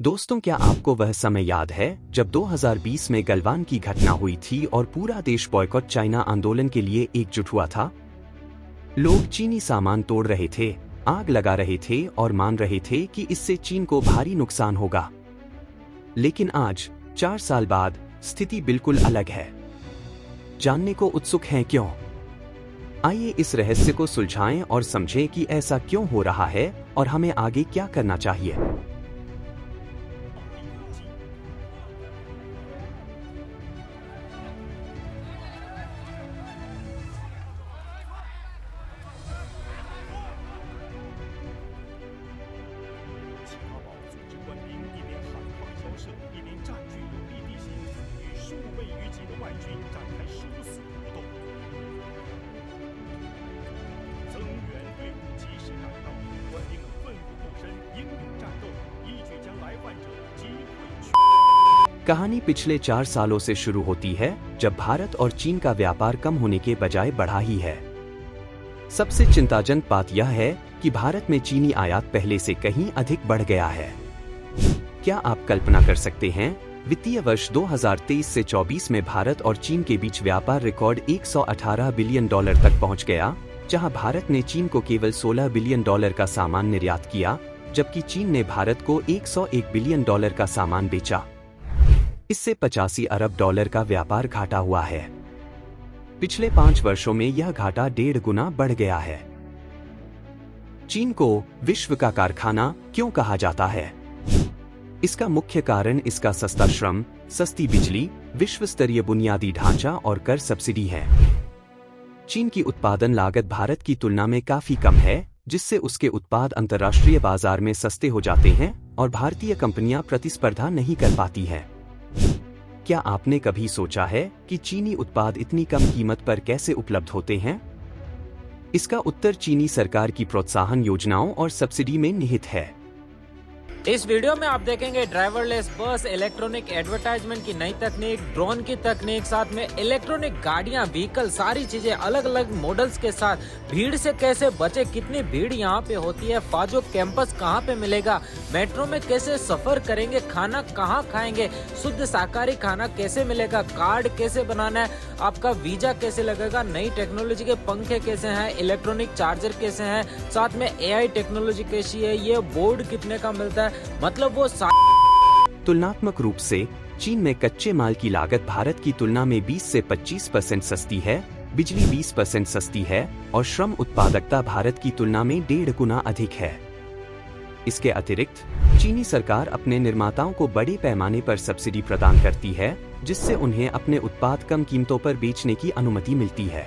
दोस्तों, क्या आपको वह समय याद है जब 2020 में गलवान की घटना हुई थी और पूरा देश बॉयकॉट चाइना आंदोलन के लिए एकजुट हुआ था? लोग चीनी सामान तोड़ रहे थे, आग लगा रहे थे और मान रहे थे कि इससे चीन को भारी नुकसान होगा। लेकिन आज 4 साल बाद स्थिति बिल्कुल अलग है। जानने को उत्सुक हैं क्यों? आइए इस रहस्य को सुलझाएं और समझें कि ऐसा क्यों हो रहा है और हमें आगे क्या करना चाहिए। कहानी पिछले 4 सालों से शुरू होती है, जब भारत और चीन का व्यापार कम होने के बजाय बढ़ा ही है। सबसे चिंताजनक बात यह है कि भारत में चीनी आयात पहले से कहीं अधिक बढ़ गया है। क्या आप कल्पना कर सकते हैं, वित्तीय वर्ष 2023 से 24 में भारत और चीन के बीच व्यापार रिकॉर्ड $118 बिलियन तक पहुंच गया, जहां भारत ने चीन को केवल $16 बिलियन का सामान निर्यात किया, जबकि चीन ने भारत को $101 बिलियन का सामान बेचा। इससे $85 अरब का व्यापार घाटा हुआ है। पिछले 5 वर्षों में यह घाटा 1.5 गुना बढ़ गया है। चीन को विश्व का कारखाना क्यों कहा जाता है? इसका मुख्य कारण इसका सस्ता श्रम, सस्ती बिजली, विश्व स्तरीय बुनियादी ढांचा और कर सब्सिडी है। चीन की उत्पादन लागत भारत की तुलना में काफी कम है, जिससे उसके उत्पाद अंतर्राष्ट्रीय बाजार में सस्ते हो जाते हैं और भारतीय कंपनियां प्रतिस्पर्धा नहीं कर पाती हैं। क्या आपने कभी सोचा है कि चीनी उत्पाद इतनी कम कीमत पर कैसे उपलब्ध होते हैं? इसका उत्तर चीनी सरकार की प्रोत्साहन योजनाओं और सब्सिडी में निहित है। इस वीडियो में आप देखेंगे ड्राइवरलेस बस, इलेक्ट्रॉनिक एडवर्टाइजमेंट की नई तकनीक, ड्रोन की तकनीक, साथ में इलेक्ट्रॉनिक गाड़ियां, व्हीकल, सारी चीजें अलग अलग मॉडल्स के साथ। भीड़ से कैसे बचे, कितनी भीड़ यहाँ पे होती है, फाजो कैंपस कहाँ पे मिलेगा, मेट्रो में कैसे सफर करेंगे, खाना कहाँ खाएंगे, शुद्ध शाकाहारी खाना कैसे मिलेगा, कार्ड कैसे बनाना है, आपका वीजा कैसे लगेगा, नई टेक्नोलॉजी के पंखे कैसे हैं, इलेक्ट्रॉनिक चार्जर कैसे हैं, साथ में AI टेक्नोलॉजी कैसी है, ये बोर्ड कितने का मिलता है, मतलब वो तुलनात्मक रूप से चीन में कच्चे माल की लागत भारत की तुलना में 20 से 25% सस्ती है, बिजली 20% सस्ती है और श्रम उत्पादकता भारत की तुलना में 1.5 गुना अधिक है। इसके अतिरिक्त चीनी सरकार अपने निर्माताओं को बड़े पैमाने पर सब्सिडी प्रदान करती है, जिससे उन्हें अपने उत्पाद कम कीमतों पर बेचने की अनुमति मिलती है।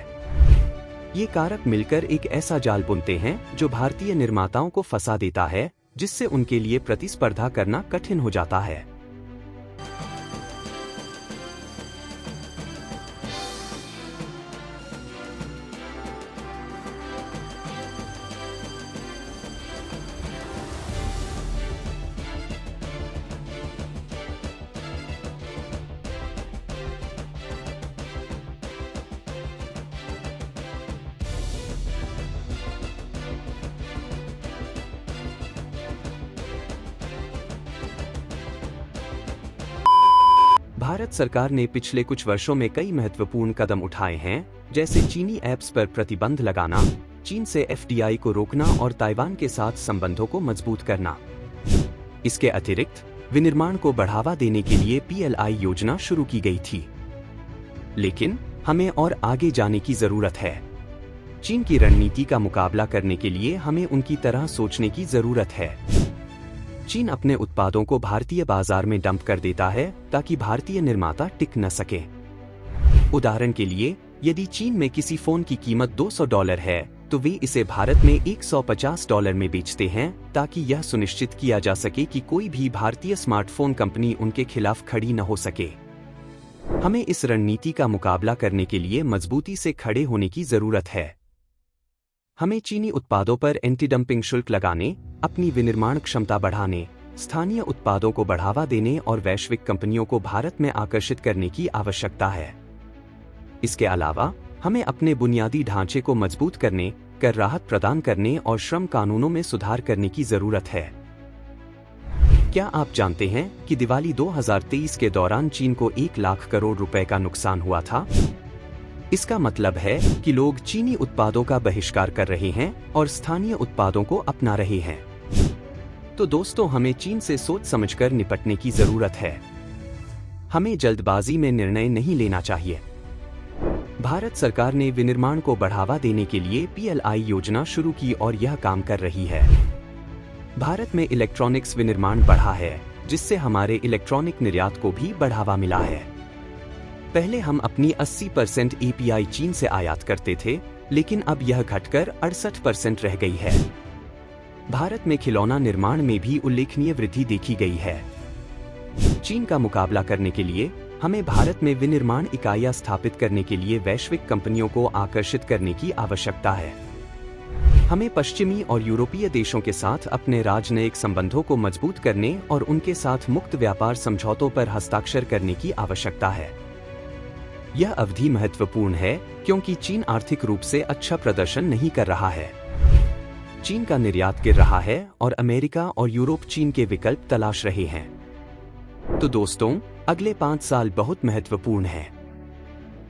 ये कारक मिलकर एक ऐसा जाल बुनते हैं जो भारतीय निर्माताओं को फंसा देता है, जिससे उनके लिए प्रतिस्पर्धा करना कठिन हो जाता है। भारत सरकार ने पिछले कुछ वर्षों में कई महत्वपूर्ण कदम उठाए हैं, जैसे चीनी ऐप्स पर प्रतिबंध लगाना, चीन से FDI को रोकना और ताइवान के साथ संबंधों को मजबूत करना। इसके अतिरिक्त विनिर्माण को बढ़ावा देने के लिए PLI योजना शुरू की गई थी। लेकिन हमें और आगे जाने की जरूरत है। चीन की रणनीति का मुकाबला करने के लिए हमें उनकी तरह सोचने की जरूरत है। चीन अपने उत्पादों को भारतीय बाजार में डंप कर देता है ताकि भारतीय निर्माता टिक न सके। उदाहरण के लिए, यदि चीन में किसी फोन की कीमत $200 है, तो वे इसे भारत में $150 में बेचते हैं, ताकि यह सुनिश्चित किया जा सके कि कोई भी भारतीय स्मार्टफोन कंपनी उनके खिलाफ खड़ी न हो सके। हमें इस रणनीति का मुकाबला करने के लिए मजबूती से खड़े होने की जरूरत है। हमें चीनी उत्पादों पर एंटी डंपिंग शुल्क लगाने, अपनी विनिर्माण क्षमता बढ़ाने, स्थानीय उत्पादों को बढ़ावा देने और वैश्विक कंपनियों को भारत में आकर्षित करने की आवश्यकता है। इसके अलावा हमें अपने बुनियादी ढांचे को मजबूत करने, कर राहत प्रदान करने और श्रम कानूनों में सुधार करने की जरूरत है। क्या आप जानते हैं कि दिवाली 2023 के दौरान चीन को 1 लाख करोड़ रुपए का नुकसान हुआ था? इसका मतलब है कि लोग चीनी उत्पादों का बहिष्कार कर रहे हैं और स्थानीय उत्पादों को अपना रहे हैं। तो दोस्तों, हमें चीन से सोच समझकर निपटने की जरूरत है। हमें जल्दबाजी में निर्णय नहीं लेना चाहिए। भारत सरकार ने विनिर्माण को बढ़ावा देने के लिए PLI योजना शुरू की और यह काम कर रही है। भारत में इलेक्ट्रॉनिक्स विनिर्माण बढ़ा है, जिससे हमारे इलेक्ट्रॉनिक निर्यात को भी बढ़ावा मिला है। पहले हम अपनी 80% API चीन से आयात करते थे, लेकिन अब यह घटकर 68% रह गई है। भारत में खिलौना निर्माण में भी उल्लेखनीय वृद्धि देखी गई है। चीन का मुकाबला करने के लिए हमें भारत में विनिर्माण इकाइयां स्थापित करने के लिए वैश्विक कंपनियों को आकर्षित करने की आवश्यकता है। हमें पश्चिमी और यूरोपीय देशों के साथ अपने राजनयिक संबंधों को मजबूत करने और उनके साथ मुक्त व्यापार समझौतों पर हस्ताक्षर करने की आवश्यकता है। यह अवधि महत्वपूर्ण है क्योंकि चीन आर्थिक रूप से अच्छा प्रदर्शन नहीं कर रहा है। चीन का निर्यात गिर रहा है और अमेरिका और यूरोप चीन के विकल्प तलाश रहे हैं। तो दोस्तों, अगले 5 साल बहुत महत्वपूर्ण हैं।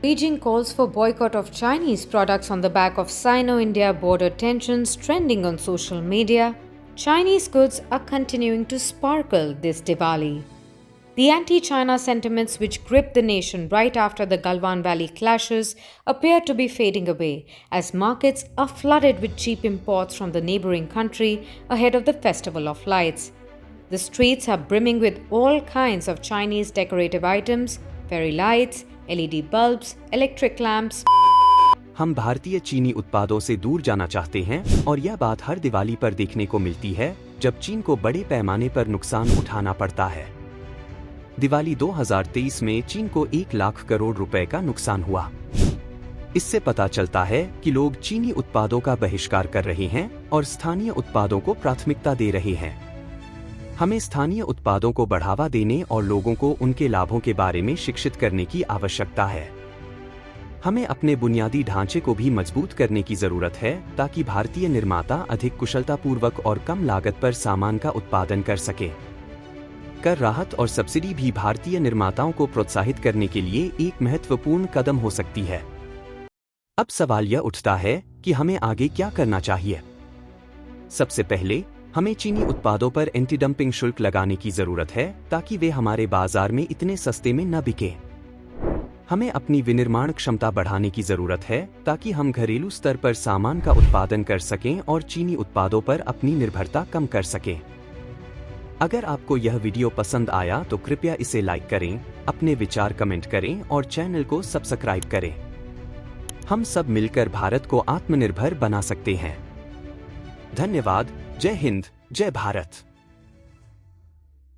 Beijing calls for boycott of Chinese products on the back of Sino-India border tensions trending on social media. Chinese goods are continuing to sparkle this Diwali. The anti-China sentiments which gripped the nation right after the Galwan Valley clashes appear to be fading away as markets are flooded with cheap imports from the neighboring country ahead of the Festival of Lights. The streets are brimming with all kinds of Chinese decorative items, fairy lights, LED bulbs, electric lamps. हम भारतीय चीनी उत्पादों से दूर जाना चाहते हैं और यह बात हर दिवाली पर देखने को मिलती है जब चीन को बड़े पैमाने पर नुकसान उठाना पड़ता है। दिवाली 2023 में चीन को 1 लाख करोड़ रुपए का नुकसान हुआ। इससे पता चलता है कि लोग चीनी उत्पादों का बहिष्कार कर रहे हैं और स्थानीय उत्पादों को प्राथमिकता दे रहे हैं। हमें स्थानीय उत्पादों को बढ़ावा देने और लोगों को उनके लाभों के बारे में शिक्षित करने की आवश्यकता है। हमें अपने बुनियादी ढांचे को भी मजबूत करने की जरूरत है ताकि भारतीय निर्माता अधिक कुशलतापूर्वक और कम लागत पर सामान का उत्पादन कर सके। कर राहत और सब्सिडी भी भारतीय निर्माताओं को प्रोत्साहित करने के लिए एक महत्वपूर्ण कदम हो सकती है। अब सवाल यह उठता है कि हमें आगे क्या करना चाहिए। सबसे पहले हमें चीनी उत्पादों पर एंटी डंपिंग शुल्क लगाने की जरूरत है ताकि वे हमारे बाजार में इतने सस्ते में न बिके। हमें अपनी विनिर्माण क्षमता बढ़ाने की जरूरत है ताकि हम घरेलू स्तर पर सामान का उत्पादन कर सकें और चीनी उत्पादों पर अपनी निर्भरता कम कर सकें। अगर आपको यह वीडियो पसंद आया तो कृपया इसे लाइक करें, अपने विचार कमेंट करें और चैनल को सब्सक्राइब करें। हम सब मिलकर भारत को आत्मनिर्भर बना सकते हैं। धन्यवाद। जय हिंद, जय भारत।